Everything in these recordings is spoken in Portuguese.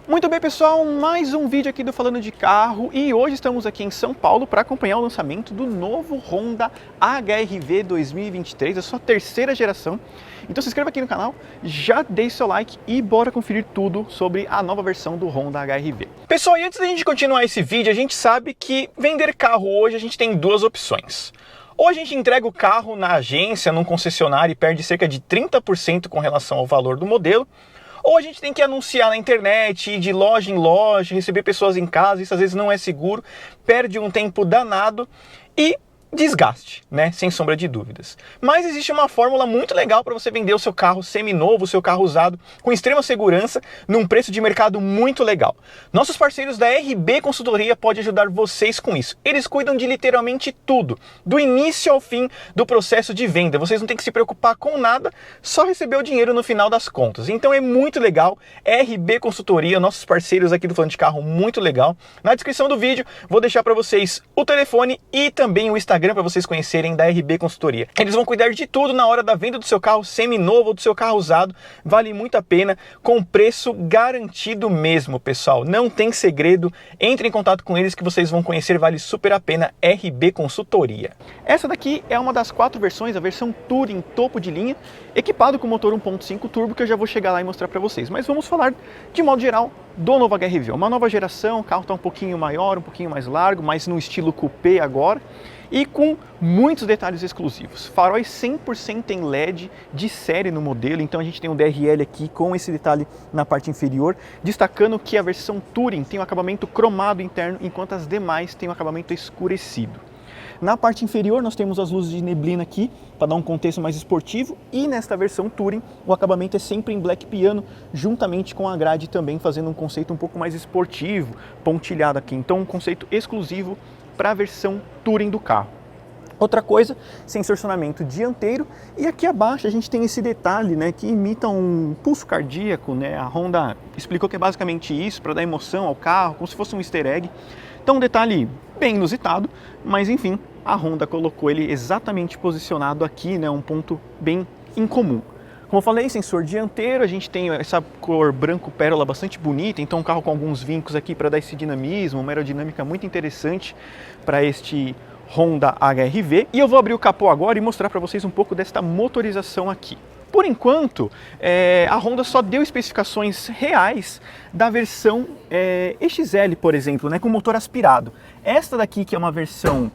Muito bem, pessoal, mais um vídeo aqui do Falando de Carro e hoje estamos aqui em São Paulo para acompanhar o lançamento do novo Honda HR-V 2023, a sua terceira geração. Então se inscreva aqui no canal, já deixe seu like e bora conferir tudo sobre a nova versão do Honda HR-V. Pessoal, e antes da gente continuar esse vídeo, a gente sabe que vender carro hoje a gente tem duas opções. Ou a gente entrega o carro na agência, num concessionário e perde cerca de 30% com relação ao valor do modelo, ou a gente tem que anunciar na internet, ir de loja em loja, receber pessoas em casa, isso às vezes não é seguro, perde um tempo danado e desgaste, né? Sem sombra de dúvidas. Mas existe uma fórmula muito legal para você vender o seu carro seminovo, o seu carro usado, com extrema segurança, num preço de mercado muito legal. Nossos parceiros da RB Consultoria podem ajudar vocês com isso. Eles cuidam de literalmente tudo, do início ao fim do processo de venda. Vocês não têm que se preocupar com nada, só receber o dinheiro no final das contas. Então é muito legal. RB Consultoria, nossos parceiros aqui do Falando de Carro, muito legal. Na descrição do vídeo vou deixar para vocês o telefone e também o Instagram para vocês conhecerem da RB Consultoria. Eles vão cuidar de tudo na hora da venda do seu carro seminovo ou do seu carro usado. Vale muito a pena, com preço garantido mesmo, pessoal. Não tem segredo. Entre em contato com eles que vocês vão conhecer. Vale super a pena. RB Consultoria. Essa daqui é uma das 4 versões, a versão Touring topo de linha, equipado com motor 1.5 turbo, que eu já vou chegar lá e mostrar para vocês. Mas vamos falar de modo geral do novo HR-V. Uma nova geração, o carro está um pouquinho maior, um pouquinho mais largo, mas no estilo coupé agora. E com muitos detalhes exclusivos. Faróis 100% em LED de série no modelo, então a gente tem um DRL aqui com esse detalhe na parte inferior, destacando que a versão Touring tem um acabamento cromado interno, enquanto as demais têm um acabamento escurecido. Na parte inferior nós temos as luzes de neblina aqui, para dar um contexto mais esportivo, e nesta versão Touring o acabamento é sempre em black piano, juntamente com a grade também fazendo um conceito um pouco mais esportivo, pontilhado aqui, então um conceito exclusivo para a versão Touring do carro. Outra coisa, sensor dianteiro, e aqui abaixo a gente tem esse detalhe, né, que imita um pulso cardíaco, né? A Honda explicou que é basicamente isso, para dar emoção ao carro, como se fosse um easter egg. Então um detalhe bem inusitado, mas enfim, a Honda colocou ele exatamente posicionado aqui, né, um ponto bem incomum. Como eu falei, sensor dianteiro, a gente tem essa cor branco pérola bastante bonita, então um carro com alguns vincos aqui para dar esse dinamismo, uma aerodinâmica muito interessante para este Honda HR-V. E eu vou abrir o capô agora e mostrar para vocês um pouco desta motorização aqui. Por enquanto, a Honda só deu especificações reais da versão EXL, por exemplo, né, com motor aspirado. Esta daqui, que é uma versão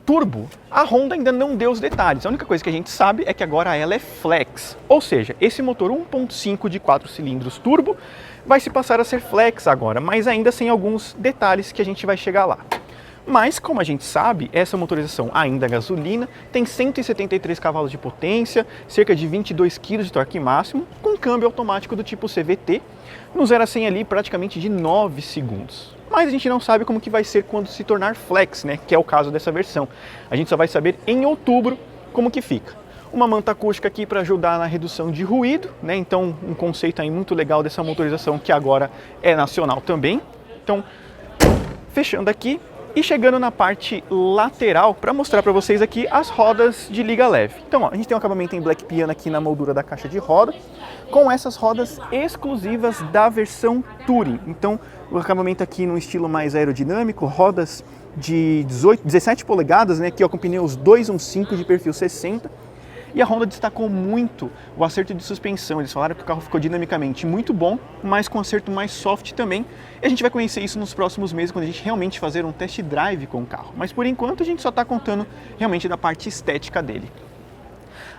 turbo, a Honda ainda não deu os detalhes. A única coisa que a gente sabe é que agora ela é flex, ou seja, esse motor 1.5 de 4 cilindros turbo vai se passar a ser flex agora, mas ainda sem alguns detalhes que a gente vai chegar lá. Mas, como a gente sabe, essa motorização ainda gasolina tem 173 cavalos de potência, cerca de 22 kg de torque máximo, com câmbio automático do tipo CVT, no 0 a 100 ali praticamente de 9 segundos. Mas a gente não sabe como que vai ser quando se tornar flex, né, que é o caso dessa versão. A gente só vai saber em outubro como que fica. Uma manta acústica aqui para ajudar na redução de ruído, né, então um conceito aí muito legal dessa motorização que agora é nacional também. Então, fechando aqui e chegando na parte lateral para mostrar para vocês aqui as rodas de liga leve. Então, ó, a gente tem um acabamento em black piano aqui na moldura da caixa de roda, com essas rodas exclusivas da versão Touring. Então, o acabamento aqui no estilo mais aerodinâmico, rodas de 17 polegadas, né, aqui ó, com pneus 215 de perfil 60. E a Honda destacou muito o acerto de suspensão. Eles falaram que o carro ficou dinamicamente muito bom, mas com acerto mais soft também. E a gente vai conhecer isso nos próximos meses, quando a gente realmente fazer um test drive com o carro. Mas por enquanto a gente só está contando realmente da parte estética dele.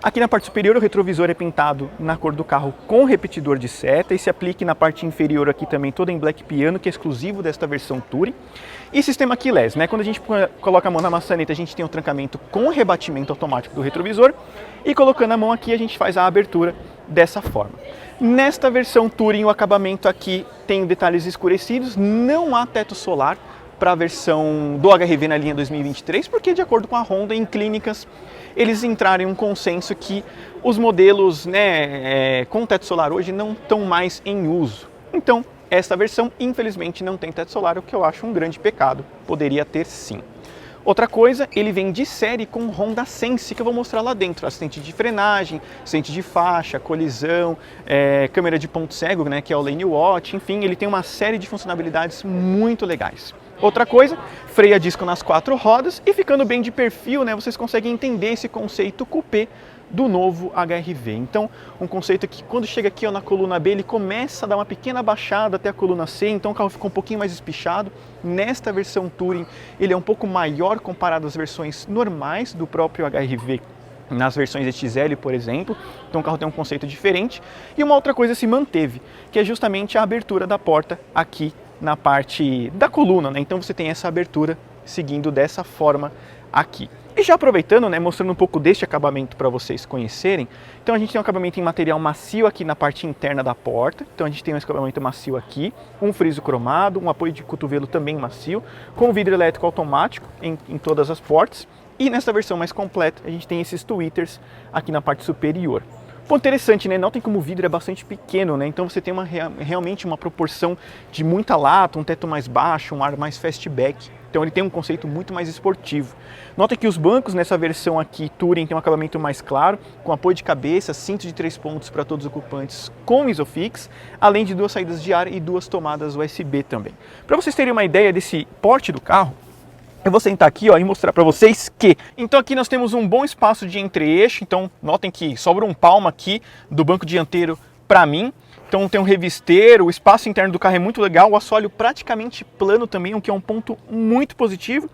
Aqui na parte superior o retrovisor é pintado na cor do carro com repetidor de seta e se aplique na parte inferior aqui também toda em black piano, que é exclusivo desta versão Touring. E sistema keyless, né? Quando a gente coloca a mão na maçaneta, a gente tem um trancamento com rebatimento automático do retrovisor e colocando a mão aqui a gente faz a abertura dessa forma. Nesta versão Touring o acabamento aqui tem detalhes escurecidos, não há teto solar para a versão do HR-V na linha 2023, porque de acordo com a Honda, em clínicas, eles entraram em um consenso que os modelos, né, com teto solar hoje não estão mais em uso. Então, esta versão, infelizmente, não tem teto solar, o que eu acho um grande pecado. Poderia ter sim. Outra coisa, ele vem de série com Honda Sense, que eu vou mostrar lá dentro. Assistente de frenagem, assistente de faixa, colisão, câmera de ponto cego, né, que é o Lane Watch, enfim, ele tem uma série de funcionalidades muito legais. Outra coisa, freio a disco nas 4 rodas e ficando bem de perfil, né, vocês conseguem entender esse conceito coupé do novo HR-V. Então, um conceito que quando chega aqui ó, na coluna B, ele começa a dar uma pequena baixada até a coluna C, então o carro fica um pouquinho mais espichado. Nesta versão Touring, ele é um pouco maior comparado às versões normais do próprio HR-V, nas versões XL, por exemplo, então o carro tem um conceito diferente. E uma outra coisa se manteve, que é justamente a abertura da porta aqui na parte da coluna, né? Então você tem essa abertura seguindo dessa forma aqui. E já aproveitando, né, mostrando um pouco deste acabamento para vocês conhecerem, então a gente tem um acabamento em material macio aqui na parte interna da porta, então a gente tem um acabamento macio aqui, um friso cromado, um apoio de cotovelo também macio, com vidro elétrico automático em todas as portas, e nessa versão mais completa a gente tem esses tweeters aqui na parte superior. Ponto interessante, né? Notem como o vidro é bastante pequeno, né? Então você tem realmente uma proporção de muita lata, um teto mais baixo, um ar mais fastback. Então ele tem um conceito muito mais esportivo. Notem que os bancos nessa versão aqui Touring tem um acabamento mais claro, com apoio de cabeça, cinto de 3 pontos para todos os ocupantes com Isofix, além de 2 saídas de ar e 2 tomadas USB também. Para vocês terem uma ideia desse porte do carro, eu vou sentar aqui ó, e mostrar para vocês que... Então aqui nós temos um bom espaço de entre-eixo, então notem que sobra um palmo aqui do banco dianteiro para mim. Então tem um revisteiro, o espaço interno do carro é muito legal, o assoalho praticamente plano também, o que é um ponto muito positivo.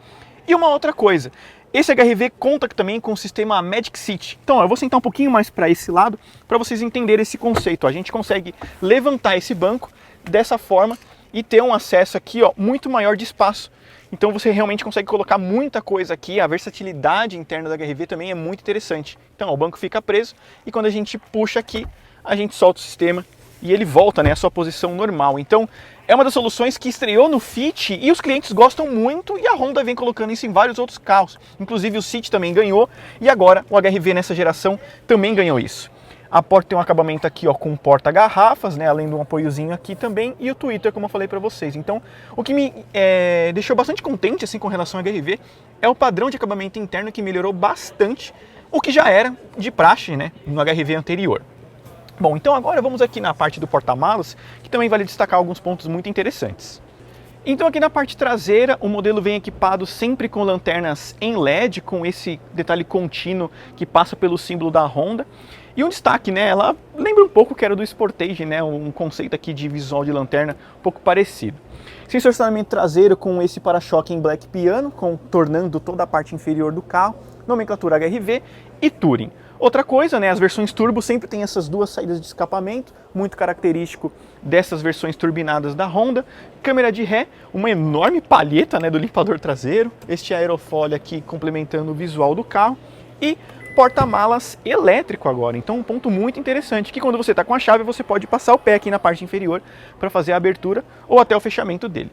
E uma outra coisa, esse HR-V conta também com o sistema Magic Seat. Então ó, eu vou sentar um pouquinho mais para esse lado para vocês entenderem esse conceito. A gente consegue levantar esse banco dessa forma e ter um acesso aqui ó, muito maior de espaço. Então você realmente consegue colocar muita coisa aqui, a versatilidade interna da HR-V também é muito interessante. Então ó, o banco fica preso e quando a gente puxa aqui, a gente solta o sistema e ele volta, né, à sua posição normal. Então é uma das soluções que estreou no Fit e os clientes gostam muito e a Honda vem colocando isso em vários outros carros. Inclusive o City também ganhou e agora o HR-V nessa geração também ganhou isso. A porta tem um acabamento aqui ó, com porta-garrafas, né, além de um apoiozinho aqui também, e o Twitter, como eu falei para vocês. Então, o que me deixou bastante contente assim, com relação ao HR-V é o padrão de acabamento interno que melhorou bastante, o que já era de praxe, né, no HR-V anterior. Bom, então agora vamos aqui na parte do porta-malas, que também vale destacar alguns pontos muito interessantes. Então aqui na parte traseira o modelo vem equipado sempre com lanternas em LED, com esse detalhe contínuo que passa pelo símbolo da Honda. E um destaque, né, ela lembra um pouco que era do Sportage, né, um conceito aqui de visual de lanterna um pouco parecido. Sensor de estacionamento traseiro com esse para-choque em black piano, contornando toda a parte inferior do carro, nomenclatura HR-V e Touring. Outra coisa, né, as versões turbo sempre tem essas 2 saídas de escapamento, muito característico dessas versões turbinadas da Honda. Câmera de ré, uma enorme palheta, né, do limpador traseiro, este aerofólio aqui complementando o visual do carro e porta-malas elétrico agora. Então um ponto muito interessante, que quando você está com a chave você pode passar o pé aqui na parte inferior para fazer a abertura ou até o fechamento dele.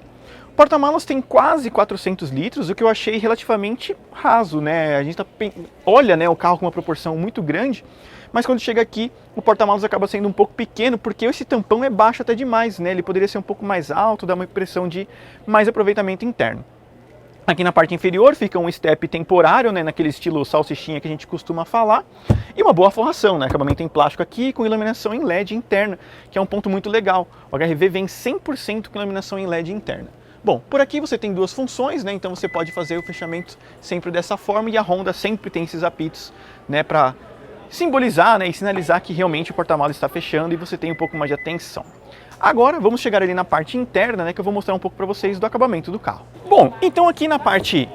O porta-malas tem quase 400 litros, o que eu achei relativamente raso, né? A gente olha, né, o carro com uma proporção muito grande, mas quando chega aqui o porta-malas acaba sendo um pouco pequeno, porque esse tampão é baixo até demais, né? Ele poderia ser um pouco mais alto, dar uma impressão de mais aproveitamento interno. Aqui na parte inferior fica um step temporário, né, naquele estilo salsichinha que a gente costuma falar, e uma boa forração, né, acabamento em plástico aqui com iluminação em LED interna, que é um ponto muito legal. O HR-V vem 100% com iluminação em LED interna. Bom, por aqui você tem 2 funções, né, então você pode fazer o fechamento sempre dessa forma e a Honda sempre tem esses apitos, né, para simbolizar, né, e sinalizar que realmente o porta-malas está fechando e você tem um pouco mais de atenção. Agora vamos chegar ali na parte interna, né, que eu vou mostrar um pouco para vocês do acabamento do carro. Bom, então aqui na parte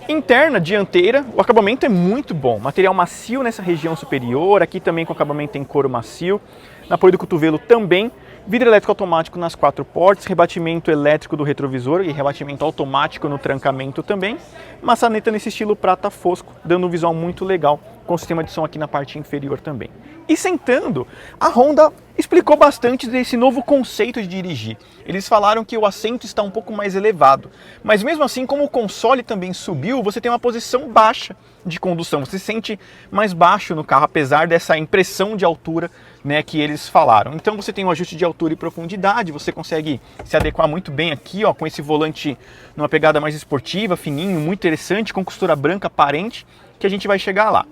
interna, dianteira, o acabamento é muito bom. Material macio nessa região superior, aqui também com acabamento em couro macio. Na apoio do cotovelo também. Vidro elétrico automático nas 4 portas, rebatimento elétrico do retrovisor e rebatimento automático no trancamento também. Maçaneta nesse estilo prata fosco, dando um visual muito legal, com sistema de som aqui na parte inferior também. E sentando, a Honda explicou bastante desse novo conceito de dirigir. Eles falaram que o assento está um pouco mais elevado, mas mesmo assim, como o console também subiu, você tem uma posição baixa de condução, você se sente mais baixo no carro, apesar dessa impressão de altura, né, que eles falaram. Então você tem um ajuste de altura e profundidade, você consegue se adequar muito bem aqui, ó, com esse volante numa pegada mais esportiva, fininho, muito interessante, com costura branca aparente, que a gente vai chegar lá.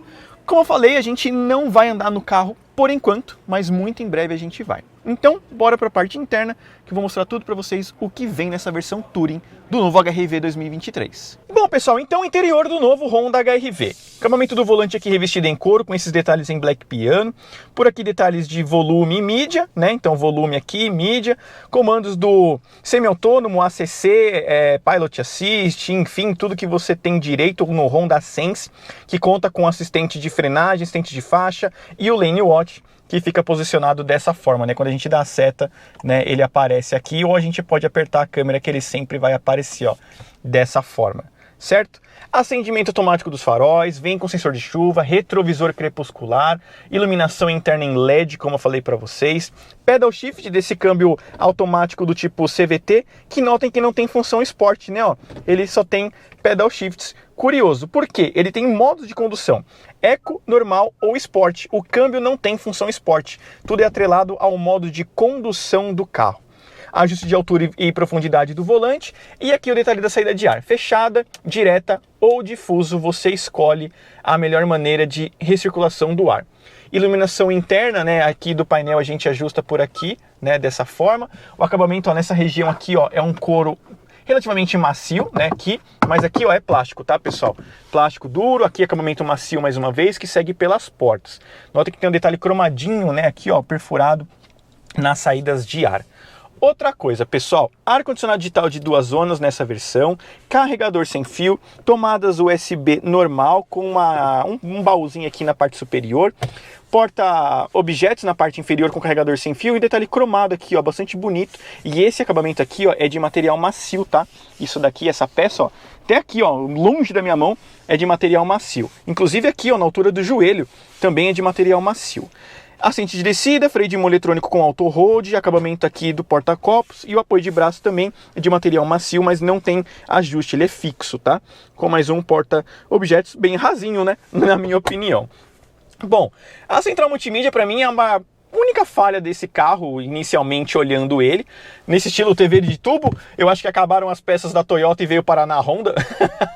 Como eu falei, a gente não vai andar no carro por enquanto, mas muito em breve a gente vai. Então, bora para a parte interna, que eu vou mostrar tudo para vocês o que vem nessa versão Touring do novo HR-V 2023. Bom, pessoal, então o interior do novo Honda HR-V. Acabamento do volante aqui revestido em couro, com esses detalhes em black piano. Por aqui detalhes de volume e mídia, né? Então volume aqui, mídia. Comandos do semi-autônomo, ACC, Pilot Assist, enfim, tudo que você tem direito no Honda Sense, que conta com assistente de frenagem, assistente de faixa e o Lane Watch, que fica posicionado dessa forma, né? Quando a gente dá a seta, né, ele aparece aqui, ou a gente pode apertar a câmera que ele sempre vai aparecer, ó, dessa forma, certo? Acendimento automático dos faróis, vem com sensor de chuva, retrovisor crepuscular, iluminação interna em LED, como eu falei para vocês, pedal shift desse câmbio automático do tipo CVT, que notem que não tem função Sport, né? Ó, ele só tem pedal shifts. Curioso, por quê? Ele tem modos de condução, Eco, Normal ou Sport. O câmbio não tem função Sport, tudo é atrelado ao modo de condução do carro. Ajuste de altura e profundidade do volante, e aqui o detalhe da saída de ar, fechada, direta ou difuso, você escolhe a melhor maneira de recirculação do ar. Iluminação interna, né, aqui do painel a gente ajusta por aqui, né, dessa forma. O acabamento, ó, nessa região aqui, ó, é um couro relativamente macio, né, aqui, mas aqui, ó, é plástico, tá, pessoal? Plástico duro, aqui acabamento macio mais uma vez, que segue pelas portas. Nota que tem um detalhe cromadinho, né, aqui, ó, perfurado nas saídas de ar. Outra coisa, pessoal, ar-condicionado digital de 2 zonas nessa versão, carregador sem fio, tomadas USB normal com um baúzinho aqui na parte superior, porta-objetos na parte inferior com carregador sem fio e detalhe cromado aqui, ó, bastante bonito. E esse acabamento aqui, ó, é de material macio, tá? Isso daqui, essa peça, ó, até aqui, ó, longe da minha mão, é de material macio. Inclusive aqui, ó, na altura do joelho, também é de material macio. Assistente de descida, freio de mão eletrônico com auto-hold, acabamento aqui do porta-copos e o apoio de braço também é de material macio, mas não tem ajuste, ele é fixo, tá? Com mais um porta-objetos bem rasinho, né? Na minha opinião. Bom, a central multimídia para mim é uma única falha desse carro, inicialmente olhando ele. Nesse estilo TV de tubo, eu acho que acabaram as peças da Toyota e veio parar na Honda,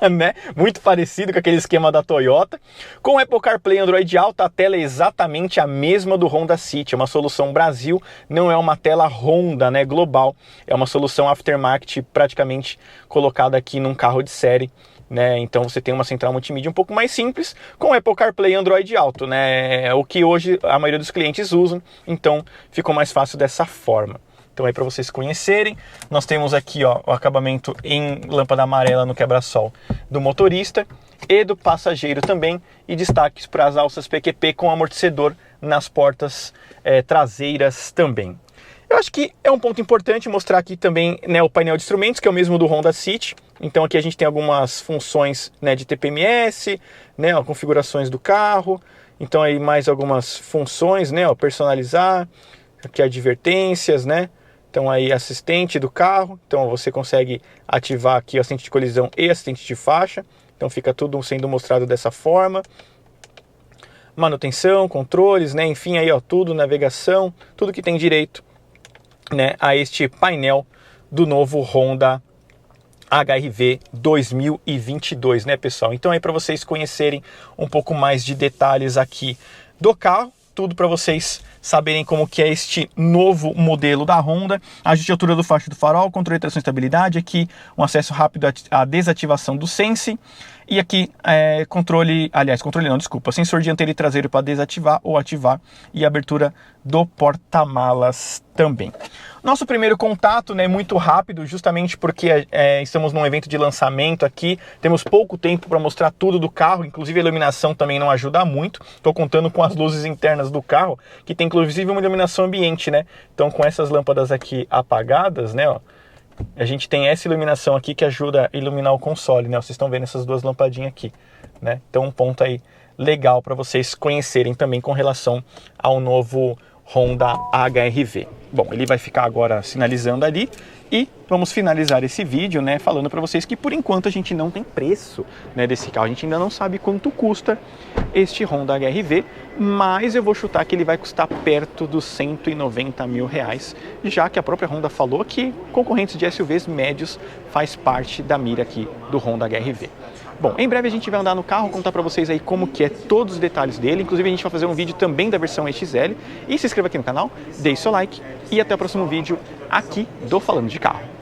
né? Muito parecido com aquele esquema da Toyota. Com o Apple CarPlay Android Auto, a tela é exatamente a mesma do Honda City, é uma solução Brasil, não é uma tela Honda, né, global. É uma solução aftermarket praticamente colocada aqui num carro de série. Né? Então você tem uma central multimídia um pouco mais simples com Apple CarPlay e Android Auto, né? O que hoje a maioria dos clientes usam, então ficou mais fácil dessa forma. Então aí para vocês conhecerem, nós temos aqui, ó, o acabamento em lâmpada amarela no quebra-sol do motorista e do passageiro também, e destaques para as alças PQP com amortecedor nas portas traseiras também. Eu acho que é um ponto importante mostrar aqui também, né, o painel de instrumentos, que é o mesmo do Honda City. Então aqui a gente tem algumas funções, né, de TPMS, né, ó, configurações do carro. Então aí mais algumas funções, né, ó, personalizar, aqui advertências, né. Então aí assistente do carro, então você consegue ativar aqui o assistente de colisão e assistente de faixa. Então fica tudo sendo mostrado dessa forma. Manutenção, controles, né, enfim, aí ó, tudo, navegação, tudo que tem direito, né, a este painel do novo Honda HR-V 2022, né, pessoal? Então aí para vocês conhecerem um pouco mais de detalhes aqui do carro, tudo para vocês saberem como que é este novo modelo da Honda. Ajuste de altura do faixa do farol, controle de tração e estabilidade, aqui um acesso rápido à desativação do Sense. E aqui controle não, desculpa, sensor dianteiro e traseiro para desativar ou ativar, e abertura do porta-malas também. Nosso primeiro contato, né, muito rápido, justamente porque estamos num evento de lançamento aqui, temos pouco tempo para mostrar tudo do carro, inclusive a iluminação também não ajuda muito. Estou contando com as luzes internas do carro, que tem inclusive uma iluminação ambiente, né? Então com essas lâmpadas aqui apagadas, né, ó, a gente tem essa iluminação aqui que ajuda a iluminar o console, né? Vocês estão vendo essas duas lampadinhas aqui, né? Então um ponto aí legal para vocês conhecerem também com relação ao novo Honda HR-V. Bom, ele vai ficar agora sinalizando ali e vamos finalizar esse vídeo, né, falando para vocês que por enquanto a gente não tem preço, né, desse carro. A gente ainda não sabe quanto custa este Honda HR-V, mas eu vou chutar que ele vai custar perto dos 190 mil reais, já que a própria Honda falou que concorrentes de SUVs médios faz parte da mira aqui do Honda HR-V. Bom, em breve a gente vai andar no carro, contar para vocês aí como que é todos os detalhes dele. Inclusive a gente vai fazer um vídeo também da versão XL. E se inscreva aqui no canal, deixe seu like e até o próximo vídeo aqui do Falando de Carro.